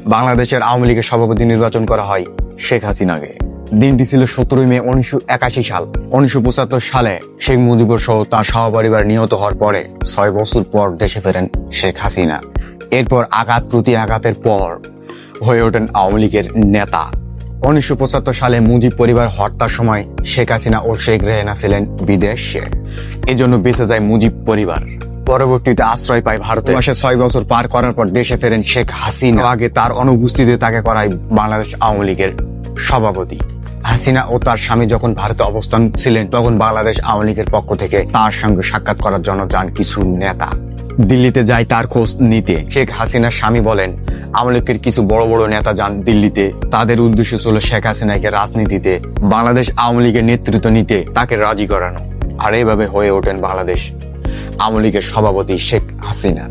বাংলাদেশের আওয়ামী লীগের সভাপতি নির্বাচন করা হয় শেখ হাসিনাকে। দিনটি ছিল 17 মে 1981 সাল। 1975 সালে শেখ মুজিবুর সহ তার সহপরিবার নিহত হওয়ার পরে 6 বছর পর দেশে ফেরেন শেখ হাসিনা। এরপর আঘাত প্রতি আঘাতের পর হয়ে ওঠেন আওয়ামী লীগের নেতা। 1975 সালে মুজিব পরিবার হত্যার সময় শেখ হাসিনা ও শেখ রেহানা ছিলেন বিদেশে, এজন্য বেঁচে যায় মুজিব পরিবার। পরবর্তীতে আশ্রয় পায় ভারতে। মাসে 6 বছর পার করার পর দেশে ফেরেন শেখ হাসিনা। আগে তার অনুপস্থিতিতে তাকে করায় বাংলাদেশ আওয়ামী লীগের সভাপতি। হাসিনা ও তার স্বামী যখন ভারতে অবস্থান ছিলেন তখন বাংলাদেশ আওয়ামী লীগের পক্ষ থেকে তার সঙ্গে সাক্ষাৎ করার জন্য যান কিছু নেতা। দিল্লিতে যায় তার খোঁজ নিতে। শেখ হাসিনার স্বামী বলেন, আওয়ামী লীগের কিছু বড় বড় নেতা যান দিল্লিতে। তাদের উদ্দেশ্য ছিল শেখ হাসিনাকে রাজনীতিতে বাংলাদেশ আওয়ামী লীগের নেতৃত্ব নিতে তাকে রাজি করানো। আর এইভাবে হয়ে ওঠেন বাংলাদেশ আওয়ামী লীগের সভাপতি শেখ হাসিনা।